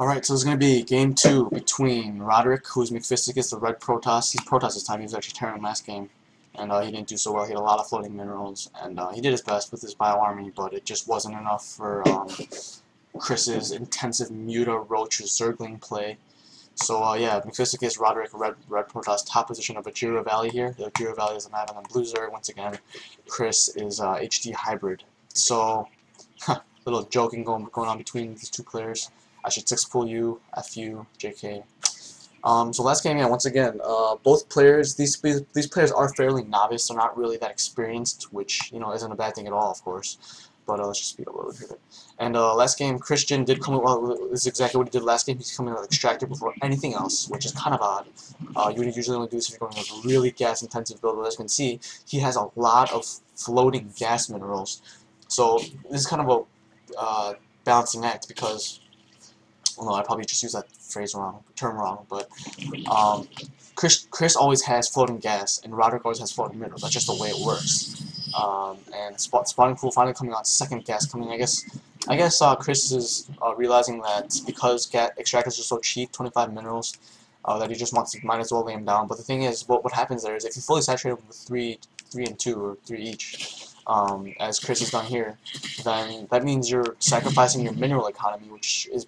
Alright, so it's going to be game 2 between Roderick, who's McFisticus, the red Protoss. He's Protoss this time. He was actually Terran last game, and he didn't do so well. He had a lot of floating minerals, and he did his best with his bio army, but it just wasn't enough for Chris's intensive Muta Roach Zergling play. So yeah, McFisticus, Roderick, red Protoss, top position of Ajira Valley here. The Ajira Valley is a map, and then Blue Zerg once again. Chris is HD Hybrid. So, little joking going on between these two players. I should 6-pull you, F you, JK. So last game, yeah, once again, both players, these players are fairly novice. They're not really that experienced, which, you know, isn't a bad thing at all, of course. But let's just speed up a little bit. And last game, Christian did come in, well, this is exactly what he did last game. He's coming with Extractor before anything else, which is kind of odd. You would usually only do this if you're going with a really gas-intensive build, but as you can see, he has a lot of floating gas minerals. So this is kind of a balancing act, because well, no, I probably just used that term wrong, but Chris always has floating gas, and Roderick always has floating minerals. That's just the way it works. And spawning pool finally coming out, second gas coming. I guess Chris is realizing that because extractors are so cheap, 25 minerals, that he just wants to might as well lay them down. But the thing is, what happens there is if you fully saturate them with 3 and 2 or 3 each, as Chris has done here, then that means you're sacrificing your mineral economy, which is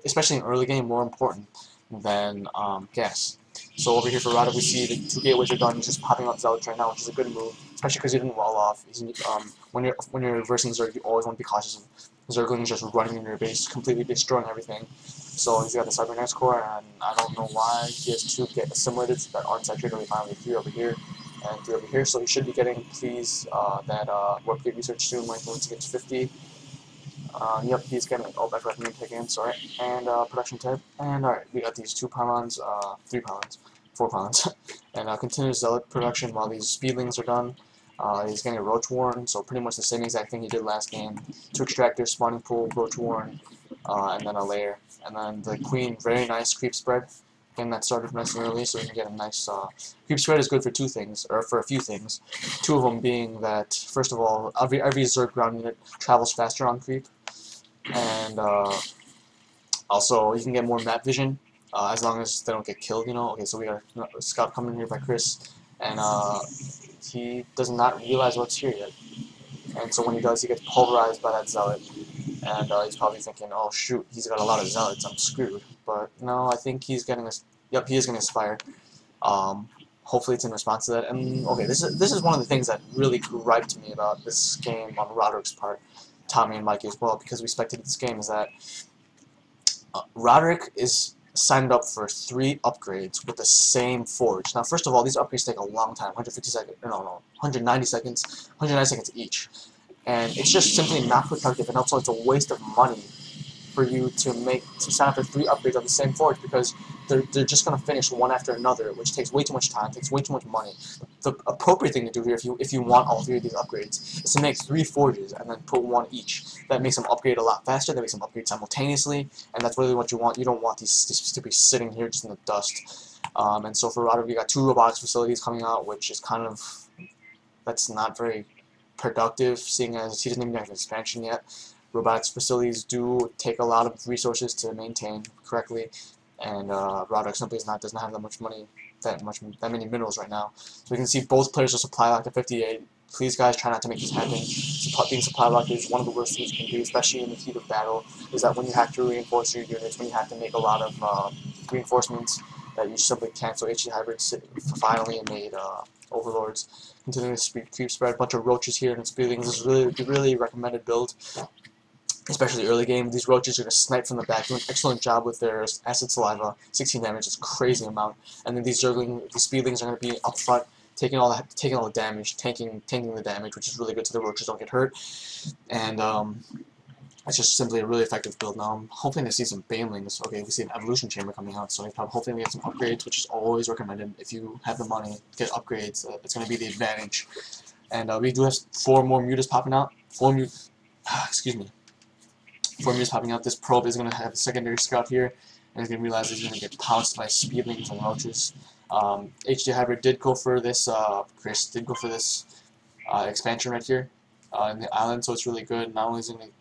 especially in early game more important than gas. So over here for Roderick, we see the 2 gateways are done. He's just popping out Zealots right now, which is a good move, especially because he didn't wall off. When you're reversing Zerg, you always want to be cautious of Zerglings just running in your base, completely destroying everything. So he's got the Cybernetics core, and I don't know why he has 2 get assimilated that aren't saturated. We finally 3 over here and 3 over here, so he should be getting, please, that Warpgate research soon once he gets 50. Yep, he's getting, oh, I forgot to take in, sorry, and production type, and alright, we got these 2 pylons, 3 pylons, 4 pylons, and continuous zealot production while these speedlings are done. He's getting a roach warren, so pretty much the same exact thing he did last game. 2 extractors, spawning pool, roach warren, and then a layer, and then the queen, very nice creep spread. Getting that started nice and early, so we can get a nice creep spread is good for 2 things, or for a few things. 2 of them being that, first of all, every Zerg ground unit travels faster on creep, and also you can get more map vision as long as they don't get killed. You know. Okay, so we got a scout coming here by Chris, and he does not realize what's here yet. And so when he does, he gets pulverized by that zealot. And he's probably thinking, oh shoot, he's got a lot of zealots, I'm screwed. But no, I think he's getting this. Yep, he is getting Aspire. Hopefully it's in response to that. And okay, this is one of the things that really griped me about this game on Roderick's part, Tommy and Mikey as well, because we spectated this game, is that Roderick is signed up for 3 upgrades with the same forge. Now, first of all, these upgrades take a long time, 150 seconds, no, 190 seconds, 190 seconds each. And it's just simply not productive, and also it's a waste of money for you to sign up for 3 upgrades of the same forge, because they're just going to finish one after another, which takes way too much time, takes way too much money. The appropriate thing to do here, if you want all 3 of these upgrades, is to make 3 forges and then put 1 each. That makes them upgrade a lot faster, that makes them upgrade simultaneously, and that's really what you want. You don't want these to be sitting here just in the dust. And so for Roderick, we got 2 robotics facilities coming out, which is kind of, that's not very productive, seeing as he doesn't even have an expansion yet. Robotics facilities do take a lot of resources to maintain correctly, and Roderick simply doesn't have that much money, that many minerals right now. So we can see both players are supply locked at 58. Please, guys, try not to make this happen. Being supply locked is one of the worst things you can do, especially in the heat of battle. Is that when you have to reinforce your units, when you have to make a lot of reinforcements, that you simply can't. So HD Hybrid finally made Overlords. Continuing to creep spread, a bunch of roaches here and speedlings. This is really recommended build, especially early game. These roaches are going to snipe from the back, do an excellent job with their acid saliva, 16 damage, it's a crazy amount. And then these speedlings are going to be up front, taking all the damage, tanking the damage, which is really good so the roaches don't get hurt. And it's just simply a really effective build. Now I'm hoping to see some banelings. Okay, we see an evolution chamber coming out, so I'm hoping to get some upgrades, which is always recommended. If you have the money, get upgrades. It's going to be the advantage. And we do have 4 more mutas popping out. 4 mutas popping out. This probe is going to have a secondary scout here, and he's going to realize he's going to get pounced by speedlings and roaches. HD Hybrid did go for this. Chris did go for this expansion right here in the island, so it's really good. Not only is it going to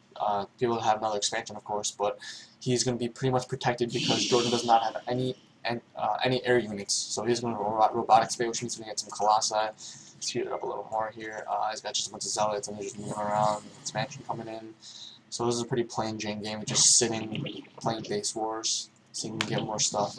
be able to have another expansion, of course, but he's going to be pretty much protected because Jordan does not have any air units, so he's going to robotic space, which means we get some colossi. Speed it up a little more here. He's got just a bunch of zealots and they're just moving around. Expansion coming in. So this is a pretty plain Jane game. We're just sitting, playing base wars, seeing if we can get more stuff.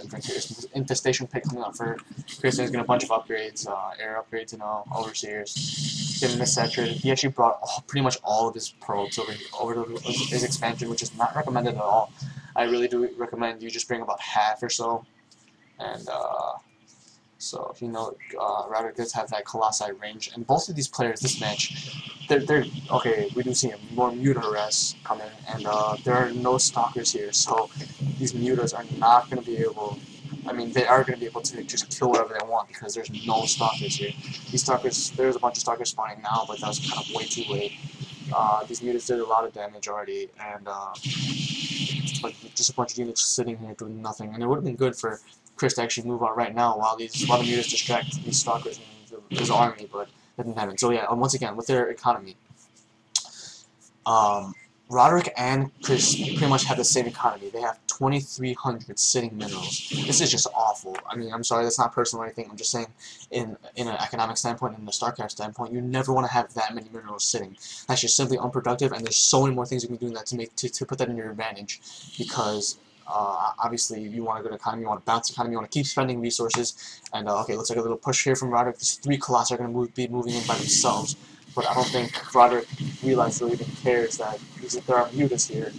Infestation pick coming up for Christian. He's getting a bunch of upgrades, air upgrades, overseers. Getting missaturated. He actually brought pretty much all of his probes over to his expansion, which is not recommended at all. I really do recommend you just bring about half or so. And so if you know, Roderick does have that Colossi range, and both of these players this match, they're okay. We do see more Mutas coming, and there are no stalkers here, so these Mutas are not going to be able. I mean, they are going to be able to just kill whatever they want because there's no stalkers here. These stalkers, there's a bunch of stalkers spawning now, but that was kind of way too late. These Mutas did a lot of damage already, and just a bunch of units sitting here doing nothing, and it would have been good for Chris to actually move out right now while the mutas distract these stalkers and his army, but that didn't happen. So yeah, once again, with their economy, Roderick and Chris pretty much have the same economy. They have 2,300 sitting minerals. This is just awful. I mean, I'm sorry, that's not personal or anything. I'm just saying, in an economic standpoint, in the StarCraft standpoint, you never want to have that many minerals sitting. That's just simply unproductive, and there's so many more things you can do in that to put that in your advantage, because obviously, you want a good economy, you want a balanced economy, you want to keep spending resources, and okay, looks like a little push here from Roderick. These 3 Colossi are going to be moving in by themselves, but I don't think Roderick realizes or even cares that there are mutas here,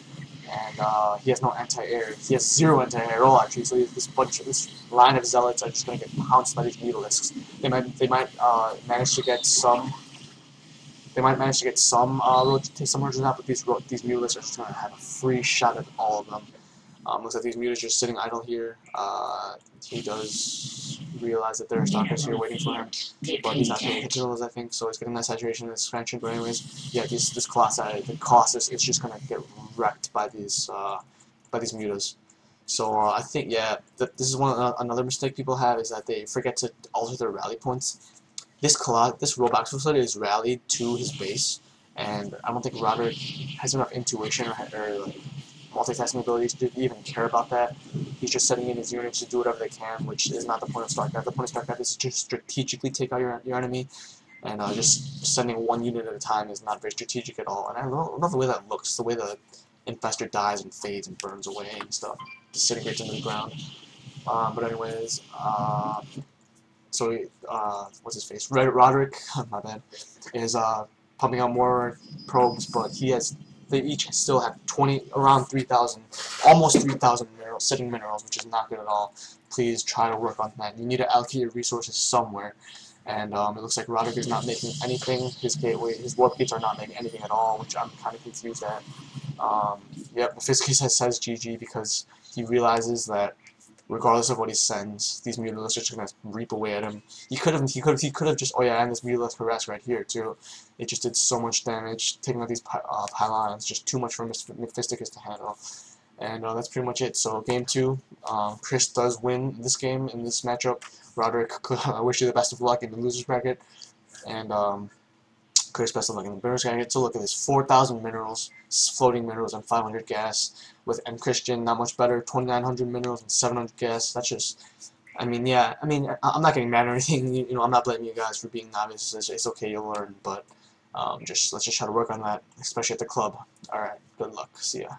and he has no anti-air. He has 0 anti-air at all, actually, so this line of zealots are just going to get pounced by these mutalisks. They might manage to get some. They might manage to get some rotations out, but these mutalisks are just going to have a free shot at all of them. Looks like these mutas are just sitting idle here. He does realize that there are stalkers here waiting for him, but he's not paying attention to those, I think, so he's getting that saturation and expansion. But anyways, yeah, this Colossi, the Colossus is just gonna get wrecked by these mutas. So I think, yeah, this is another mistake people have, is that they forget to alter their rally points. This Roblox facility is rallied to his base, and I don't think Roderick has enough intuition or multitasking abilities to even care about that. He's just setting in his units to do whatever they can, which is not the point of StarCraft. The point of StarCraft is to just strategically take out your enemy, and just sending 1 unit at a time is not very strategic at all. And I love the way that looks, the way the infestor dies and fades and burns away and stuff, disintegrates into the ground. But anyways, so what's his face? Roderick, my bad, is pumping out more probes, but they each still have around 3,000, almost 3,000 sitting minerals, which is not good at all. Please try to work on that. You need to allocate your resources somewhere, and it looks like Roderick is not making anything. His warp gates are not making anything at all, which I'm kind of confused at. Yep, Fiskey says GG because he realizes that regardless of what he sends, these mutalisks are just gonna reap away at him. He could have just, oh yeah, and this mutalisk harass right here too. It just did so much damage, taking out these pylons, just too much for Mephisticus to handle. And that's pretty much it. So game 2, Chris does win this game in this matchup. Roderick, I wish you the best of luck in the losers bracket, and Chris, best of luck in the winners bracket. So look at this: 4,000 minerals, floating minerals, and 500 gas. With M Christian, not much better, 2,900 minerals and 700 gas. That's just, I mean, yeah, I mean, I'm not getting mad or anything. You know, I'm not blaming you guys for being novice. It's okay, you'll learn, but let's just try to work on that, especially at the club. All right, good luck. See ya.